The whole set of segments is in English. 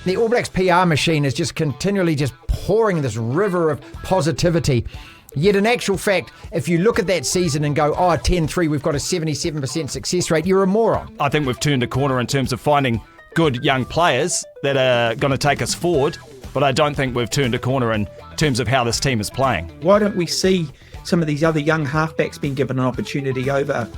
The All Blacks PR machine is just continually just pouring this river of positivity. Yet in actual fact, if you look at that season and go, 10-3, we've got a 77% success rate, you're a moron. I think we've turned a corner in terms of finding good young players that are going to take us forward, but I don't think we've turned a corner in terms of how this team is playing. Why don't we see some of these other young halfbacks being given an opportunity over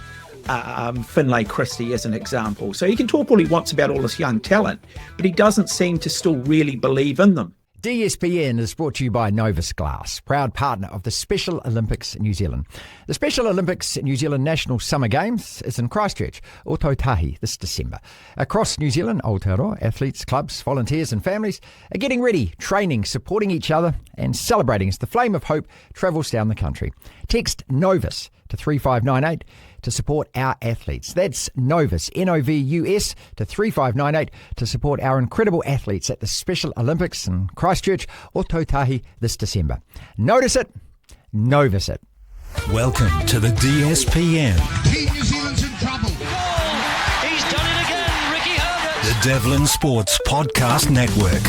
Finlay Christie as an example? So he can talk all he wants about all this young talent, but he doesn't seem to still really believe in them. DSPN is brought to you by Novus Glass, proud partner of the Special Olympics New Zealand. The Special Olympics New Zealand National Summer Games is in Christchurch, Otautahi, this December. Across New Zealand, Aotearoa athletes, clubs, volunteers and families are getting ready, training, supporting each other and celebrating as the flame of hope travels down the country. Text Novus to 3598 to support our athletes. That's Novus, Novus, to 3598 to support our incredible athletes at the Special Olympics in Christchurch, Otautahi, this December. Notice it, Novus it. Welcome to the DSPN. Team New Zealand's in trouble. Goal! He's done it again, Ricky Herbert. The Devlin Sports Podcast Network.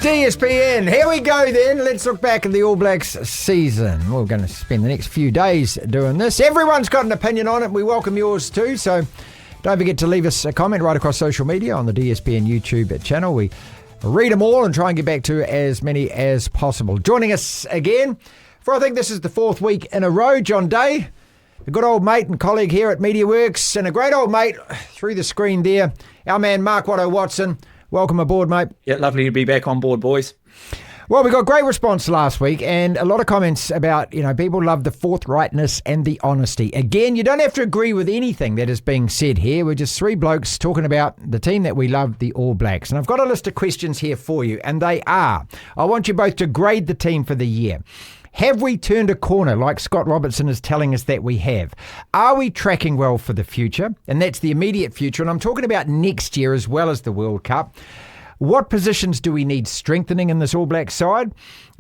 DSPN, here we go then. Let's look back at the All Blacks season. We're going to spend the next few days doing this. Everyone's got an opinion on it. We welcome yours too. So don't forget to leave us a comment right across social media on the DSPN YouTube channel. We read them all and try and get back to as many as possible. Joining us again for I think this is the fourth week in a row, John Day, a good old mate and colleague here at MediaWorks, and a great old mate through the screen there, our man Mark Watto Watson. Welcome aboard, mate. Yeah, lovely to be back on board, boys. Well, we got great response last week and a lot of comments about, people love the forthrightness and the honesty. Again, you don't have to agree with anything that is being said here. We're just three blokes talking about the team that we love, the All Blacks. And I've got a list of questions here for you, and they are, I want you both to grade the team for the year. Have we turned a corner like Scott Robertson is telling us that we have? Are we tracking well for the future? And that's the immediate future. And I'm talking about next year as well as the World Cup. What positions do we need strengthening in this All Black side?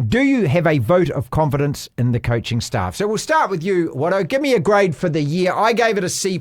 Do you have a vote of confidence in the coaching staff? So we'll start with you, Watto. Give me a grade for the year. I gave it a C+.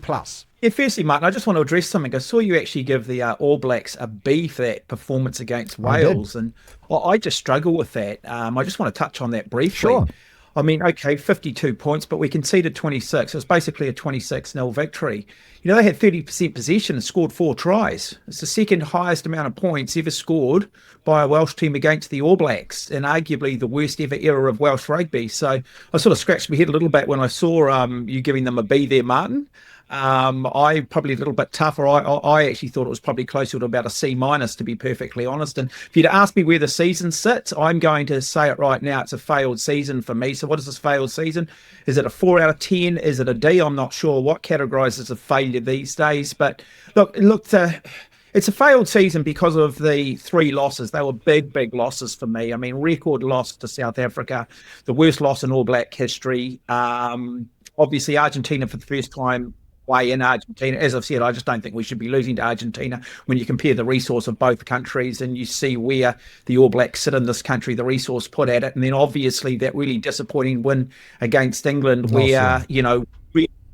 Yeah, firstly, Martin, I just want to address something. I saw you actually give the All Blacks a B for that performance against Wales, and I just struggle with that. I just want to touch on that briefly. Sure. I mean, okay, 52 points, but we conceded 26. It was basically a 26-0 victory. They had 30% possession and scored 4 tries. It's the second highest amount of points ever scored by a Welsh team against the All Blacks, and arguably the worst ever era of Welsh rugby. So I sort of scratched my head a little bit when I saw you giving them a B there, Martin. I probably a little bit tougher. I actually thought it was probably closer to about a C-, to be perfectly honest. And if you'd ask me where the season sits, I'm going to say it right now. It's a failed season for me. So what is this failed season? Is it a 4 out of 10? Is it a D? I'm not sure what categorises a failure these days. But look, it's a failed season because of the 3 losses. They were big losses for me. I mean, record loss to South Africa, the worst loss in All Black history. Obviously, Argentina for the first time way in Argentina. As I've said, I just don't think we should be losing to Argentina when you compare the resource of both countries and you see where the All Blacks sit in this country, the resource put at it. And then obviously that really disappointing win against England where,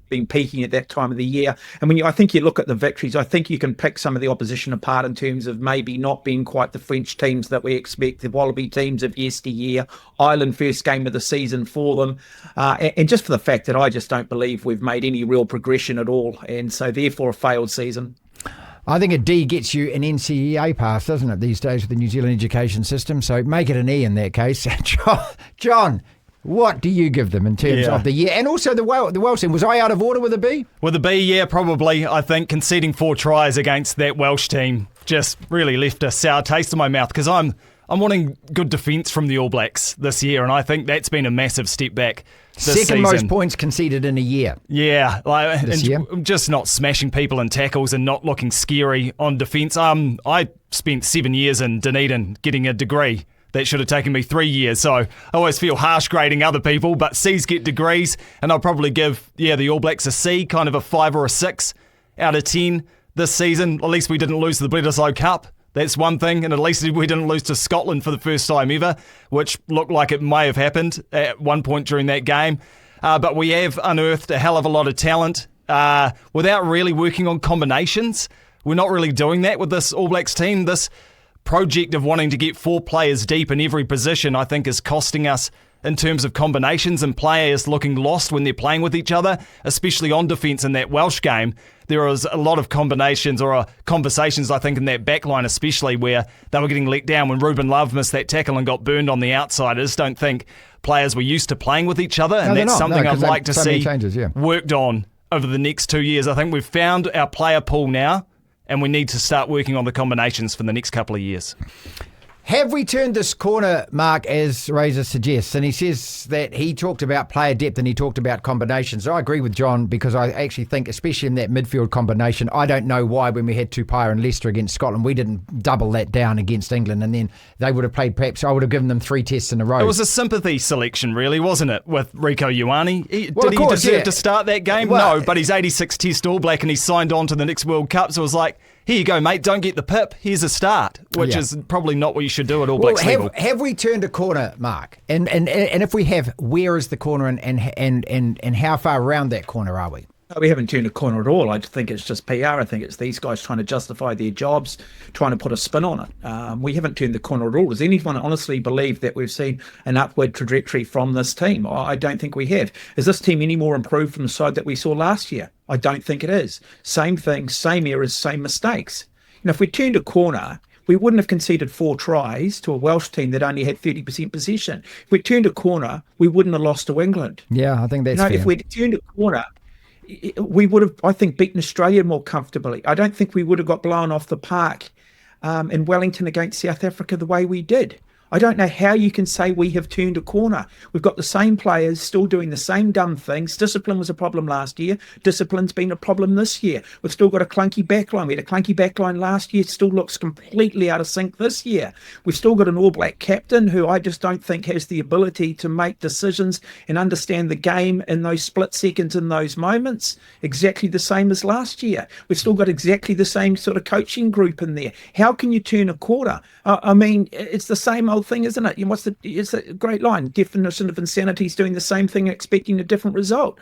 been peaking at that time of the year. And when I think you look at the victories, I think you can pick some of the opposition apart in terms of maybe not being quite the French teams that we expect, the Wallaby teams of yesteryear, Ireland first game of the season for them. And just for the fact that I just don't believe we've made any real progression at all. And so therefore a failed season. I think a D gets you an NCEA pass, doesn't it, these days with the New Zealand education system? So make it an E in that case. John, what do you give them in terms of the year? And also the Welsh team. Was I out of order with a B? With a B, yeah, probably. I think conceding 4 tries against that Welsh team just really left a sour taste in my mouth because I'm wanting good defence from the All Blacks this year, and I think that's been a massive step back this Second season. Most points conceded in a year. Yeah, this year. Just not smashing people in tackles and not looking scary on defence. I spent 7 years in Dunedin getting a degree. That should have taken me 3 years, so I always feel harsh grading other people, but C's get degrees, and I'll probably give, the All Blacks a C, kind of a 5 or a 6 out of 10 this season. At least we didn't lose the Bledisloe Cup. That's one thing, and at least we didn't lose to Scotland for the first time ever, which looked like it may have happened at one point during that game. But we have unearthed a hell of a lot of talent without really working on combinations. we're not really doing that with this All Blacks team. This project of wanting to get 4 players deep in every position, I think, is costing us in terms of combinations and players looking lost when they're playing with each other, especially on defence in that Welsh game. There was a lot of combinations or conversations, I think, in that backline especially, where they were getting let down when Ruben Love missed that tackle and got burned on the outside. I just don't think players were used to playing with each other, and that's something I'd like to see worked on over the next 2 years. I think we've found our player pool now, and we need to start working on the combinations for the next couple of years. Have we turned this corner, Mark, as Razor suggests? And he says that he talked about player depth and he talked about combinations. I agree with John, because I actually think, especially in that midfield combination, I don't know why when we had Tupaia and Leicester against Scotland, we didn't double that down against England, and then they would have played, perhaps I would have given them 3 tests in a row. It was a sympathy selection, really, wasn't it, with Rieko Ioane? Did he deserve to start that game? No, but he's 86 Test All Black and he's signed on to the next World Cup, so it was like, here you go, mate, don't get the pip, here's a start, which is probably not what you should do at All Blacks level. Have we turned a corner, Mark? And if we have, where is the corner, and how far around that corner are we? No, we haven't turned a corner at all. I think it's just PR. I think it's these guys trying to justify their jobs, trying to put a spin on it. We haven't turned the corner at all. Does anyone honestly believe that we've seen an upward trajectory from this team? I don't think we have. Is this team any more improved from the side that we saw last year? I don't think it is. Same thing, same errors, same mistakes. If we turned a corner, we wouldn't have conceded 4 tries to a Welsh team that only had 30% possession. If we turned a corner, we wouldn't have lost to England. Yeah, I think that's fair. If we'd turned a corner, we would have, I think, beaten Australia more comfortably. I don't think we would have got blown off the park in Wellington against South Africa the way we did. I don't know how you can say we have turned a corner. We've got the same players still doing the same dumb things. Discipline was a problem last year. Discipline's been a problem this year. We've still got a clunky backline. We had a clunky backline last year. It still looks completely out of sync this year. We've still got an All Black captain who I just don't think has the ability to make decisions and understand the game in those split seconds, in those moments, exactly the same as last year. We've still got exactly the same sort of coaching group in there. How can you turn a corner? I mean, it's the same old thing, isn't it? It's a great line. Definition of insanity is doing the same thing and expecting a different result.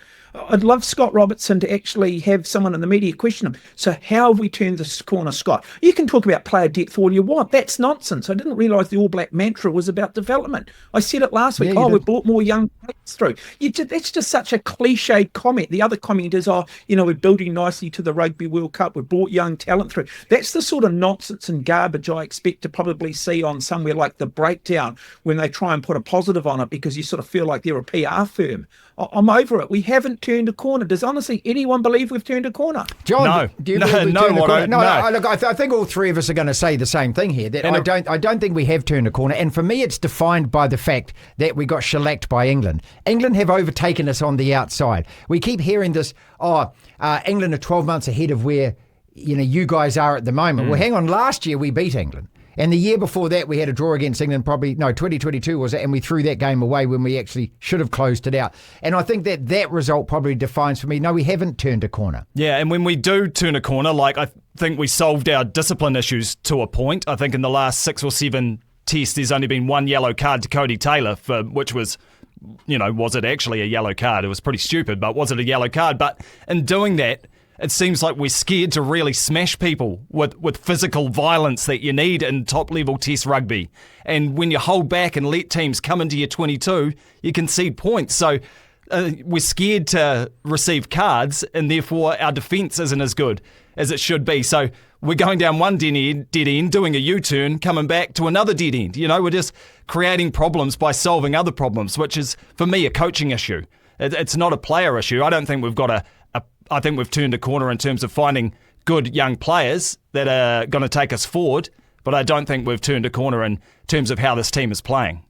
I'd love Scott Robertson to actually have someone in the media question him. So how have we turned this corner, Scott? You can talk about player depth all you want. That's nonsense. I didn't realise the All Black mantra was about development. I said it last week. We brought more young players through. That's just such a cliched comment. The other comment is, we're building nicely to the Rugby World Cup. We've brought young talent through. That's the sort of nonsense and garbage I expect to probably see on somewhere like The Breakdown when they try and put a positive on it because you sort of feel like they're a PR firm. I'm over it. We haven't turned a corner. Does honestly anyone believe we've turned a corner? John, no. Do you believe we've turned a corner? No. Look, I think all three of us are going to say the same thing here. That I don't think we have turned a corner. And for me, it's defined by the fact that we got shellacked by England. England have overtaken us on the outside. We keep hearing this. England are 12 months ahead of where you guys are at the moment. Well, hang on. Last year we beat England. And the year before that, we had a draw against England, 2022 was it, and we threw that game away when we actually should have closed it out. And I think that result probably defines for me, no, we haven't turned a corner. Yeah, and when we do turn a corner, I think we solved our discipline issues to a point. I think in the last 6 or 7 tests, there's only been 1 yellow card to Cody Taylor, which was, was it actually a yellow card? It was pretty stupid, but was it a yellow card? But in doing that, it seems like we're scared to really smash people with physical violence that you need in top-level Test rugby. And when you hold back and let teams come into your 22, you concede points. So we're scared to receive cards, and therefore our defence isn't as good as it should be. So we're going down one dead end, doing a U-turn, coming back to another dead end. We're just creating problems by solving other problems, which is, for me, a coaching issue. It's not a player issue. I don't think we've got I think we've turned a corner in terms of finding good young players that are going to take us forward, but I don't think we've turned a corner in terms of how this team is playing.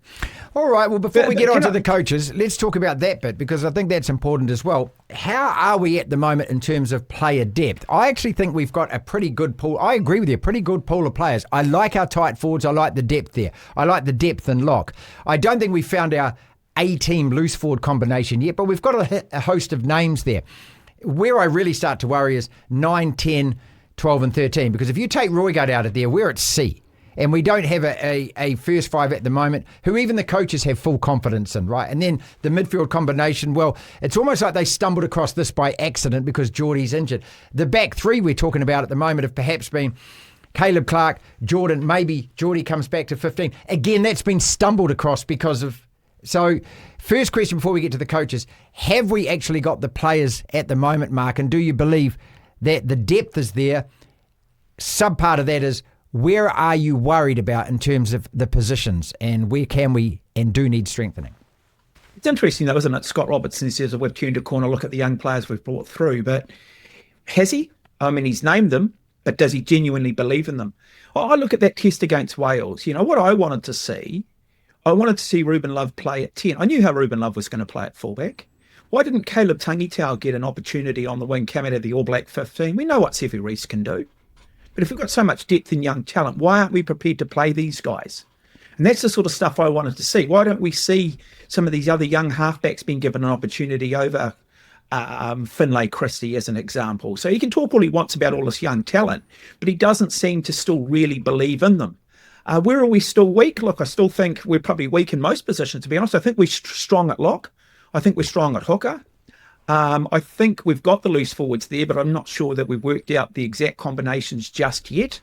All right, well, before we get on to the coaches, let's talk about that bit because I think that's important as well. How are we at the moment in terms of player depth? I actually think we've got a pretty good pool. I agree with you, a pretty good pool of players. I like our tight forwards. I like the depth there. I like the depth and lock. I don't think we found our A-team loose forward combination yet, but we've got a host of names there. Where I really start to worry is 9, 10, 12 and 13. Because if you take Roigard out of there, we're at C. and we don't have a first five at the moment who even the coaches have full confidence in, right? And then the midfield combination, well, it's almost like they stumbled across this by accident because Geordie's injured. The back three we're talking about at the moment have perhaps been Caleb Clark, Jordan, maybe Geordie comes back to 15. Again, that's been stumbled across because of... So, first question before we get to the coaches, have we actually got the players at the moment, Mark, and do you believe that the depth is there? Sub-part of that is, where are you worried about in terms of the positions, and where can we and do need strengthening? It's interesting though, isn't it? Scott Robertson says we've turned a corner, look at the young players we've brought through, but has he? I mean, he's named them, but does he genuinely believe in them? I look at that test against Wales. You know, what I wanted to see Ruben Love play at 10. I knew how Ruben Love was going to play at fullback. Why didn't Caleb Tangitau get an opportunity on the wing, come out of the All Black 15? We know what Sefi Reece can do. But if we've got so much depth in young talent, why aren't we prepared to play these guys? And that's the sort of stuff I wanted to see. Why don't we see some of these other young halfbacks being given an opportunity over Finlay Christie as an example? So he can talk all he wants about all this young talent, but he doesn't seem to still really believe in them. Where are we still weak? Look, I still think we're probably weak in most positions, to be honest. I think we're strong at lock. I think we're strong at hooker. I think we've got the loose forwards there, but I'm not sure that we've worked out the exact combinations just yet.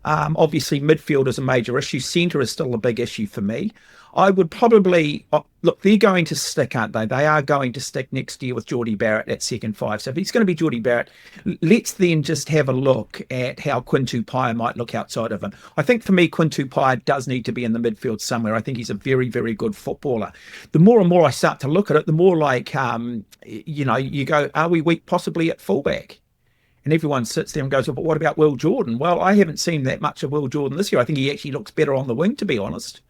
Obviously, midfield is a major issue. Centre is still a big issue for me. I would probably... look, they're going to stick, aren't they? They are going to stick next year with Geordie Barrett at second five. So if he's going to be Geordie Barrett, let's then just have a look at how Quinn Tupaia might look outside of him. I think for me, Quinn Tupaia does need to be in the midfield somewhere. I think he's a very, very good footballer. The more and more I start to look at it, the more like, you go, are we weak possibly at fullback? And everyone sits there and goes, well, but what about Will Jordan? Well, I haven't seen that much of Will Jordan this year. I think he actually looks better on the wing, to be honest.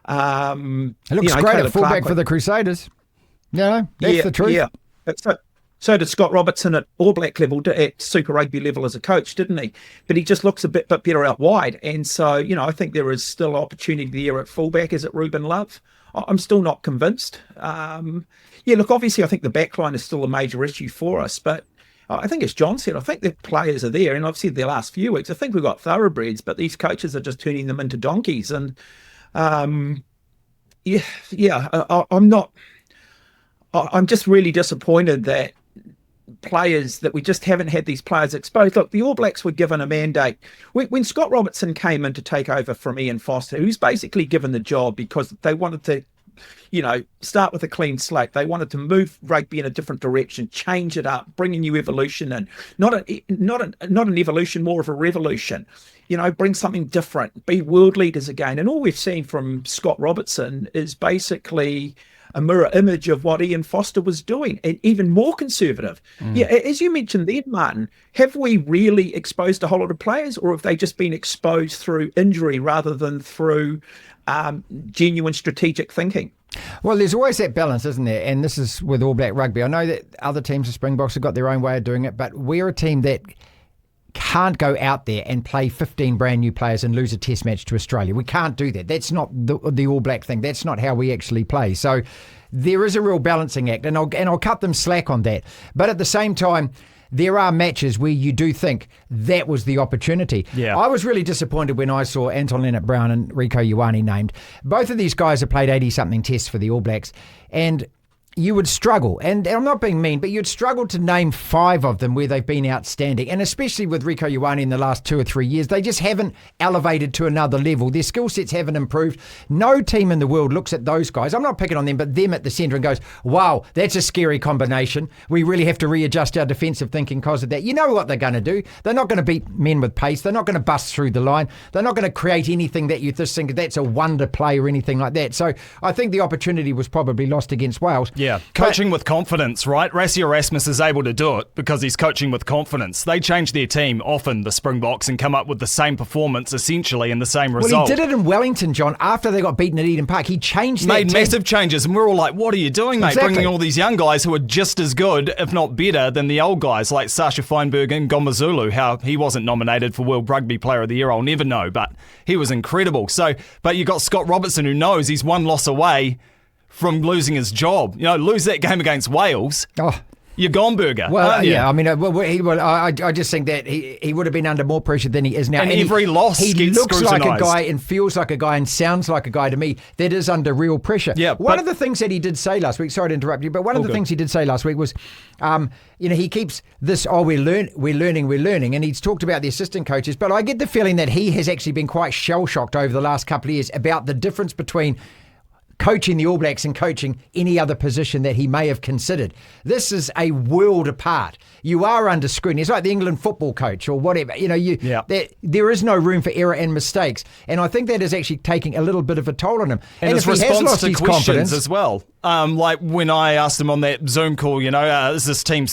It looks great at fullback for the Crusaders. That's the truth. Yeah. So did Scott Robertson at All Black level, at Super Rugby level as a coach, didn't he? But he just looks a bit better out wide. And so, I think there is still opportunity there at fullback. Is it Ruben Love? I'm still not convinced. Look, obviously I think the backline is still a major issue for us, but I think as John said, I think the players are there, and I've said the last few weeks, I think we've got thoroughbreds, but these coaches are just turning them into donkeys. And I'm just really disappointed that we just haven't had these players exposed. Look, the All Blacks were given a mandate. When Scott Robertson came in to take over from Ian Foster, who's basically given the job because they wanted to start with a clean slate. They wanted to move rugby in a different direction, change it up, bring a new evolution in. Not an evolution, more of a revolution. Bring something different, be world leaders again. And all we've seen from Scott Robertson is basically a mirror image of what Ian Foster was doing, and even more conservative. Yeah, as you mentioned then, Martin, have we really exposed a whole lot of players, or have they just been exposed through injury rather than through genuine strategic thinking? Well, there's always that balance, isn't there? And this is with All Black Rugby. I know that other teams, the Springboks, have got their own way of doing it, but we're a team that can't go out there and play 15 brand new players and lose a test match to Australia. We can't do that. That's not the All Black thing. That's not how we actually play. So there is a real balancing act, and I'll cut them slack on that. But at the same time, there are matches where you do think that was the opportunity. Yeah. I was really disappointed when I saw Anton Leonard-Brown and Rieko Ioane named. Both of these guys have played 80-something tests for the All Blacks, and you would struggle, and I'm not being mean, but you'd struggle to name 5 of them where they've been outstanding, and especially with Rieko Ioane in the last 2 or 3 years, they just haven't elevated to another level. Their skill sets haven't improved. No team in the world looks at those guys, I'm not picking on them, but them at the centre and goes, wow, that's a scary combination. We really have to readjust our defensive thinking because of that. You know what they're going to do. They're not going to beat men with pace. They're not going to bust through the line. They're not going to create anything that you just think that's a wonder play or anything like that. So I think the opportunity was probably lost against Wales. Yeah, coaching with confidence, right? Rassie Erasmus is able to do it because he's coaching with confidence. They change their team often, the Springboks, and come up with the same performance, essentially, and the same result. Well, he did it in Wellington, John, after they got beaten at Eden Park. He changed that Made team. Massive changes, and we're all like, what are you doing, mate? Exactly. Bringing all these young guys who are just as good, if not better, than the old guys, like Sasha Feinberg and Gomazulu. How he wasn't nominated for World Rugby Player of the Year, I'll never know, but he was incredible. So, but you got Scott Robertson, who knows he's one loss away from losing his job. Lose that game against Wales. Oh. You're gone, Burger. Well, aren't you? yeah, I mean, I just think that he would have been under more pressure than he is now. And every loss he gets looks like a scrutinised. guy and feels like a guy and sounds like a guy to me that is under real pressure. Yeah, one but- of the things that he did say last week, sorry to interrupt you, but one of the good. things he did say last week was, he keeps this, we're learning, and he's talked about the assistant coaches, but I get the feeling that he has actually been quite shell-shocked over the last couple of years about the difference between coaching the All Blacks and coaching any other position that he may have considered. This is a world apart. You are under scrutiny. It's like the England football coach or whatever. There is no room for error and mistakes. And I think that is actually taking a little bit of a toll on him. And his if he has response lost to his questions confidence as well. Like when I asked him on that Zoom call, is this team,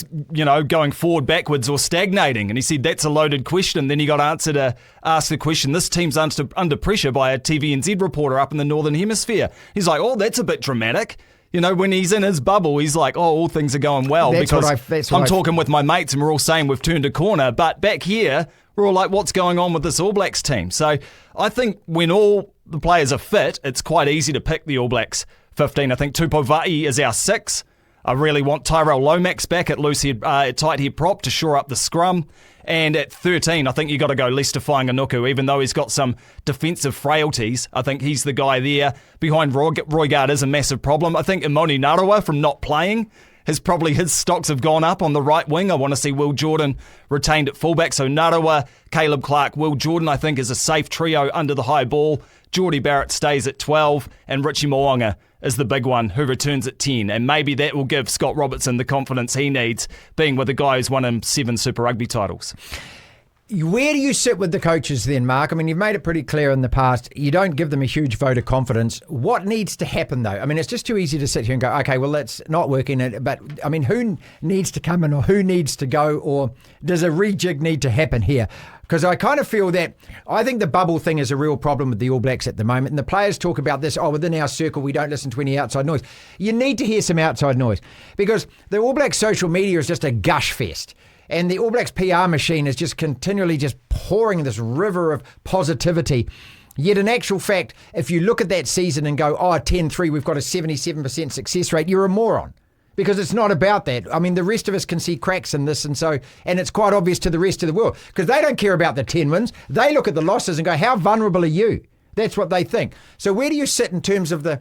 going forward, backwards or stagnating? And he said, that's a loaded question. Then he got answered to ask the question, this team's under pressure by a TVNZ reporter up in the Northern Hemisphere. He's like, oh, that's a bit dramatic. When he's in his bubble, he's like, oh, all things are going well I'm talking with my mates and we're all saying we've turned a corner. But back here, we're all like, what's going on with this All Blacks team? So I think when all the players are fit, it's quite easy to pick the All Blacks 15. I think Tupova'i is our 6. I really want Tyrell Lomax back at loose head, tight head prop to shore up the scrum. And at 13, I think you got to go Lester Fainga'anuku, even though he's got some defensive frailties. I think he's the guy there. Behind Roigard is a massive problem. I think Imoni Narawa, from not playing, his stocks have gone up on the right wing. I want to see Will Jordan retained at fullback. So Narawa, Caleb Clark, Will Jordan, I think, is a safe trio under the high ball. Geordie Barrett stays at 12, and Richie Mo'unga is the big one who returns at 10. And maybe that will give Scott Robertson the confidence he needs, being with a guy who's won him 7 Super Rugby titles. Where do you sit with the coaches then, Mark? I mean, you've made it pretty clear in the past, you don't give them a huge vote of confidence. What needs to happen, though? I mean, it's just too easy to sit here and go, okay, well, that's not working. But, I mean, who needs to come in or who needs to go, or does a rejig need to happen here? Because I kind of feel that I think the bubble thing is a real problem with the All Blacks at the moment. And the players talk about this, within our circle, we don't listen to any outside noise. You need to hear some outside noise because the All Blacks social media is just a gush fest. And the All Blacks PR machine is just continually just pouring this river of positivity. Yet in actual fact, if you look at that season and go, 10-3, we've got a 77% success rate, you're a moron. Because it's not about that. I mean, the rest of us can see cracks in this, and it's quite obvious to the rest of the world because they don't care about the 10 wins. They look at the losses and go, "How vulnerable are you?" That's what they think. So where do you sit in terms of the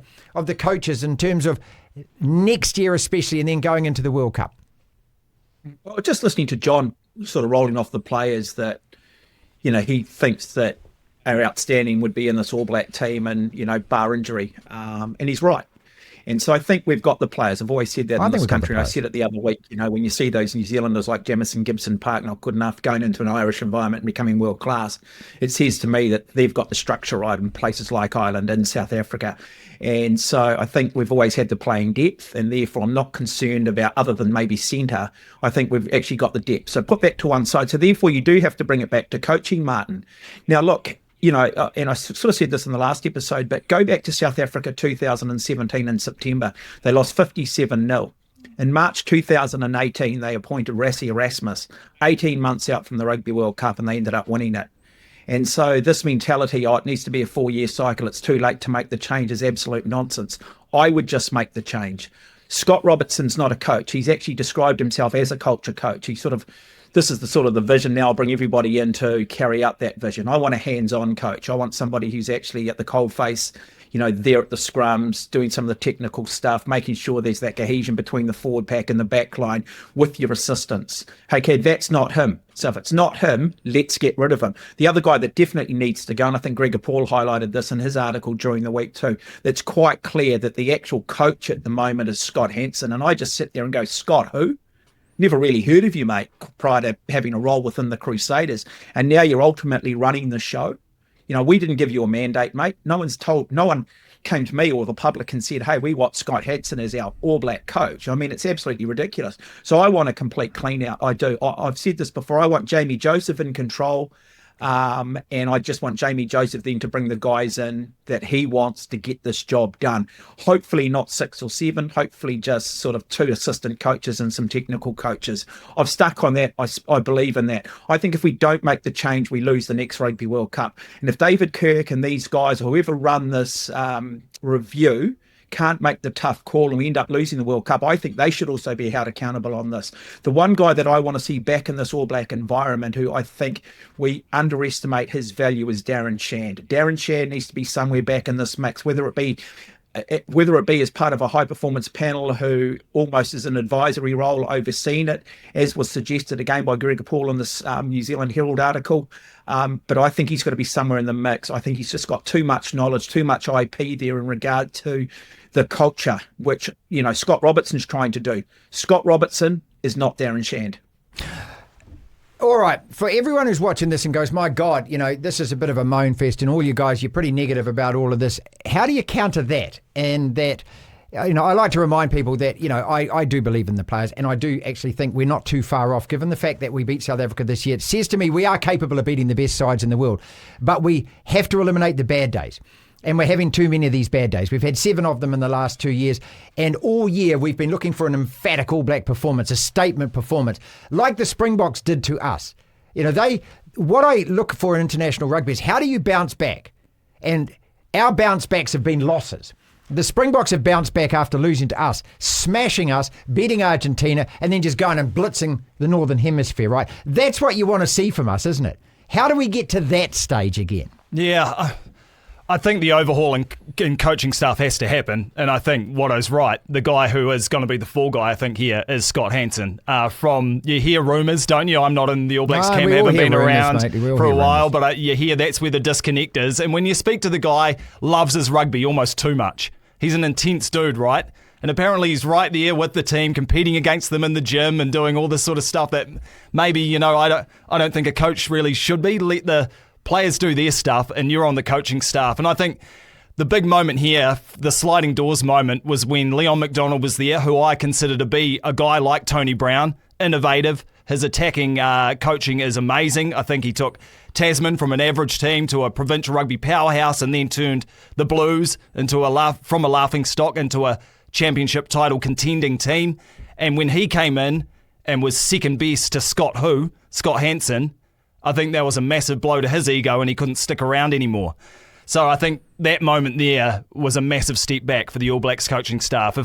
coaches, in terms of next year especially, and then going into the World Cup? Well, just listening to John sort of rolling off the players that, he thinks that are outstanding would be in this All Black team and, bar injury. And he's right. And so I think we've got the players. I've always said that in this country. And I said it the other week, when you see those New Zealanders like Jamison Gibson Park not good enough going into an Irish environment and becoming world class, it says to me that they've got the structure right in places like Ireland and South Africa. And so I think we've always had the playing depth, and therefore I'm not concerned about, other than maybe centre, I think we've actually got the depth. So put that to one side. So therefore you do have to bring it back to coaching, Martin. Now look, and I sort of said this in the last episode, but go back to South Africa 2017 in September. They lost 57-0. In March 2018, they appointed Rassie Erasmus, 18 months out from the Rugby World Cup, and they ended up winning it. And so this mentality, it needs to be a 4-year cycle, it's too late to make the change, is absolute nonsense. I would just make the change. Scott Robertson's not a coach. He's actually described himself as a culture coach. This is the vision now. I'll bring everybody in to carry out that vision. I want a hands-on coach. I want somebody who's actually at the coalface, there at the scrums, doing some of the technical stuff, making sure there's that cohesion between the forward pack and the back line with your assistants. Okay, that's not him. So if it's not him, let's get rid of him. The other guy that definitely needs to go, and I think Gregor Paul highlighted this in his article during the week too, that's quite clear that the actual coach at the moment is Scott Hansen. And I just sit there and go, Scott who? Never really heard of you, mate, prior to having a role within the Crusaders. And now you're ultimately running the show. We didn't give you a mandate, mate. No one came to me or the public and said, hey, we want Scott Hansen as our All Black coach. I mean, it's absolutely ridiculous. So I want a complete clean out. I do. I've said this before. I want Jamie Joseph in control. And I just want Jamie Joseph then to bring the guys in that he wants to get this job done. Hopefully not 6 or 7, hopefully just sort of 2 assistant coaches and some technical coaches. I've stuck on that. I believe in that. I think if we don't make the change, we lose the next Rugby World Cup. And if David Kirk and these guys, or whoever run this review, can't make the tough call and we end up losing the World Cup, I think they should also be held accountable on this. The one guy that I want to see back in this All Black environment, who I think we underestimate his value, is Darren Shand. Darren Shand needs to be somewhere back in this mix, whether it be as part of a high-performance panel who almost is an advisory role overseeing it, as was suggested again by Gregor Paul in this New Zealand Herald article. But I think he's got to be somewhere in the mix. I think he's just got too much knowledge, too much IP there in regard to the culture, which, Scott Robertson's trying to do. Scott Robertson is not Darren Shand. All right, for everyone who's watching this and goes, my God, this is a bit of a moan fest and all you guys, you're pretty negative about all of this. How do you counter that? And that, I like to remind people that, I do believe in the players and I do actually think we're not too far off, given the fact that we beat South Africa this year. It says to me we are capable of beating the best sides in the world, but we have to eliminate the bad days. And we're having too many of these bad days. We've had 7 of them in the last 2 years. And all year we've been looking for an emphatic All Black performance, a statement performance, like the Springboks did to us. What I look for in international rugby is how do you bounce back? And our bounce backs have been losses. The Springboks have bounced back after losing to us, smashing us, beating Argentina, and then just going and blitzing the Northern Hemisphere, right? That's what you want to see from us, isn't it? How do we get to that stage again? Yeah, I think the overhaul in coaching staff has to happen, and I think Watto's right. The guy who is going to be the fall guy, I think, here is Scott Hansen. You hear rumours, don't you? I'm not in the All Blacks camp, haven't been around for a while, but you hear that's where the disconnect is. And when you speak to the guy, loves his rugby almost too much. He's an intense dude, right? And apparently he's right there with the team, competing against them in the gym and doing all this sort of stuff that maybe, I don't think a coach really should be. Let the players do their stuff and you're on the coaching staff. And I think the big moment here, the sliding doors moment, was when Leon McDonald was there, who I consider to be a guy like Tony Brown, innovative. His attacking coaching is amazing. I think he took Tasman from an average team to a provincial rugby powerhouse and then turned the Blues from a laughing stock into a championship title contending team. And when he came in and was second best to Scott Hansen, I think that was a massive blow to his ego and he couldn't stick around anymore. So I think that moment there was a massive step back for the All Blacks coaching staff.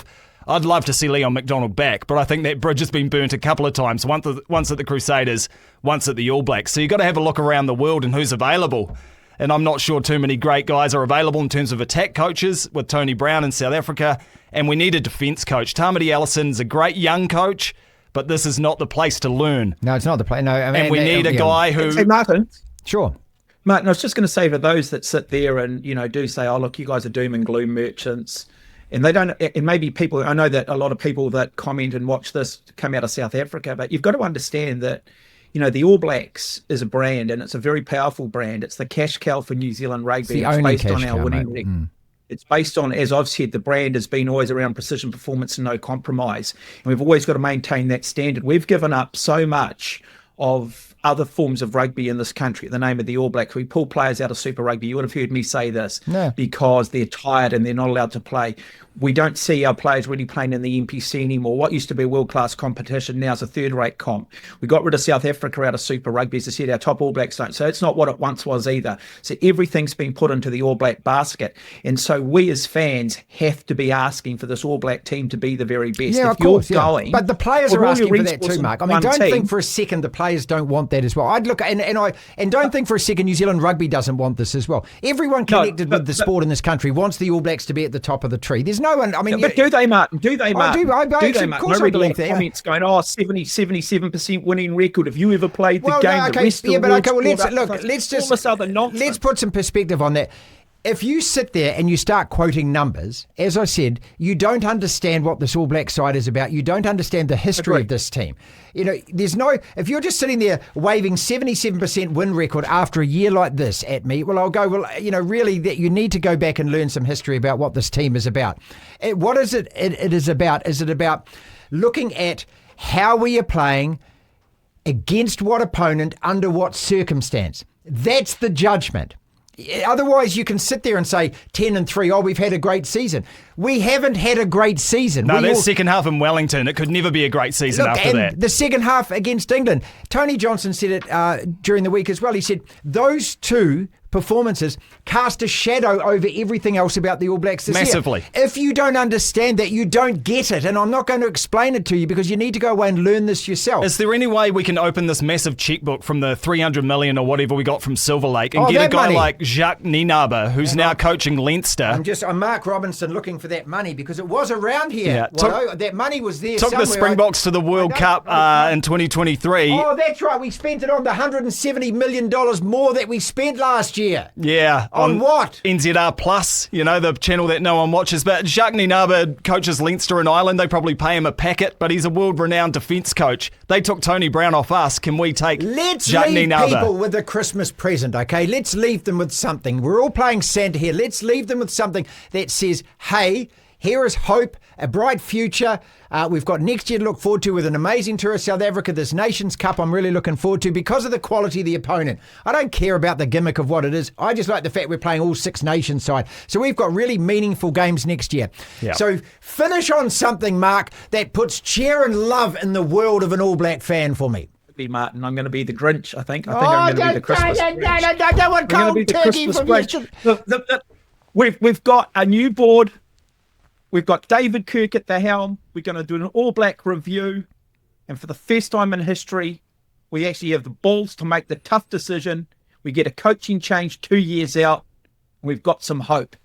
I'd love to see Leon McDonald back, but I think that bridge has been burnt a couple of times, once at the Crusaders, once at the All Blacks. So you've got to have a look around the world and who's available. And I'm not sure too many great guys are available in terms of attack coaches with Tony Brown in South Africa. And we need a defence coach. Tamati Allison's a great young coach, but this is not the place to learn. No, it's not the place. No, and we need a guy who... Hey, Martin. Sure. Martin, I was just going to say, for those that sit there and, do say, oh, look, you guys are doom and gloom merchants. And they don't, and maybe people, I know that a lot of people that comment and watch this come out of South Africa, but you've got to understand that, the All Blacks is a brand and it's a very powerful brand. It's the cash cow for New Zealand rugby. It's based on our winning record. It's based on, as I've said, the brand has been always around precision performance and no compromise. And we've always got to maintain that standard. We've given up so much of other forms of rugby in this country in the name of the All Blacks. We pull players out of Super Rugby. You would have heard me say this because they're tired and they're not allowed to play. We don't see our players really playing in the NPC anymore. What used to be a world-class competition now is a third-rate comp. We got rid of South Africa out of Super Rugby. As I said, our top All Blacks don't. So it's not what it once was either. So everything's been put into the All Black basket. And so we as fans have to be asking for this All Black team to be the very best. Yeah, if of course, you're going, but the players are asking for that too, Mark. I mean, don't think for a second the players don't want that as well. I'd look and don't think for a second New Zealand Rugby doesn't want this as well. Everyone connected with the sport in this country wants the All Blacks to be at the top of the tree. There's no one. I mean, but do they, Martin? Do they, Martin? I of course I believe that. Comments going, 77% winning record. Have you ever played the game? Let's put some perspective on that. If you sit there and you start quoting numbers, as I said, you don't understand what this All Black side is about. You don't understand the history of this team. If you're just sitting there waving 77% win record after a year like this at me, well, I'll go, really, that you need to go back and learn some history about what this team is about. What is it? It is about? Is it about looking at how we are playing, against what opponent, under what circumstance? That's the judgment. Otherwise, you can sit there and say 10-3. Oh, we've had a great season. We haven't had a great season. No, second half in Wellington, it could never be a great season after that. The second half against England, Tony Johnson said it during the week as well. He said those two performances cast a shadow over everything else about the All Blacks this Massively. year. If you don't understand that, you don't get it. And I'm not going to explain it to you because you need to go away and learn this yourself. Is there any way we can open this massive checkbook from the 300 million or whatever we got from Silver Lake and get a that guy money. like Jacques Nienaber, who's now coaching Leinster? I'm Mark Robinson looking for that money because it was around here. Yeah, That money was there Took somewhere. the Springboks to the World Cup in 2023. Oh, that's right. We spent it on the $170 million more that we spent last year. Yeah. On what? NZR Plus, the channel that no one watches. But Jacques Nienaber coaches Leinster in Ireland. They probably pay him a packet, but he's a world-renowned defence coach. They took Tony Brown off us. Can we take Jacques leave Nienaber? People with a Christmas present, okay? Let's leave them with something. We're all playing Santa here. Let's leave them with something that says, hey, here is hope, a bright future. We've got next year to look forward to with an amazing tour of South Africa. This Nations Cup I'm really looking forward to because of the quality of the opponent. I don't care about the gimmick of what it is. I just like the fact we're playing all Six Nations side. So we've got really meaningful games next year. Yeah. So finish on something, Mark, that puts cheer and love in the world of an All Black fan for me. Be Martin. I'm going to be the Grinch. I think I'm going to be the Christmas Grinch. I don't want cold turkey from you. Look, we've got a new board. We've got David Kirk at the helm. We're going to do an All Black review. And for the first time in history, we actually have the balls to make the tough decision. We get a coaching change 2 years out. We've got some hope.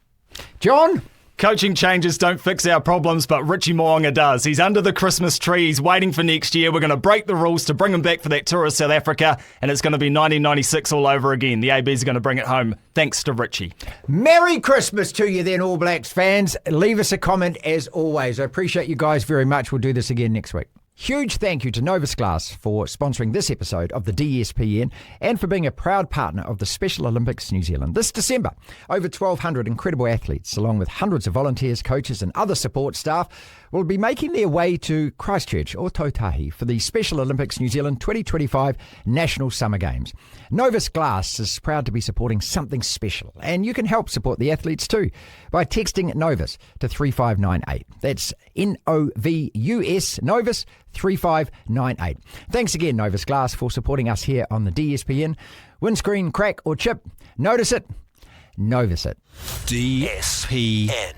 John? Coaching changes don't fix our problems, but Richie Mo'unga does. He's under the Christmas tree. He's waiting for next year. We're going to break the rules to bring him back for that tour of South Africa, and it's going to be 1996 all over again. The AB's going to bring it home, thanks to Richie. Merry Christmas to you then, All Blacks fans. Leave us a comment as always. I appreciate you guys very much. We'll do this again next week. Huge thank you to Novus Glass for sponsoring this episode of the DSPN and for being a proud partner of the Special Olympics New Zealand. This December, over 1,200 incredible athletes, along with hundreds of volunteers, coaches and other support staff, will be making their way to Christchurch or Tautahi for the Special Olympics New Zealand 2025 National Summer Games. Novus Glass is proud to be supporting something special, and you can help support the athletes too by texting Novus to 3598. That's Novus, Novus 3598. Thanks again, Novus Glass, for supporting us here on the DSPN. Windscreen, crack or chip, notice it, Novus it. DSPN.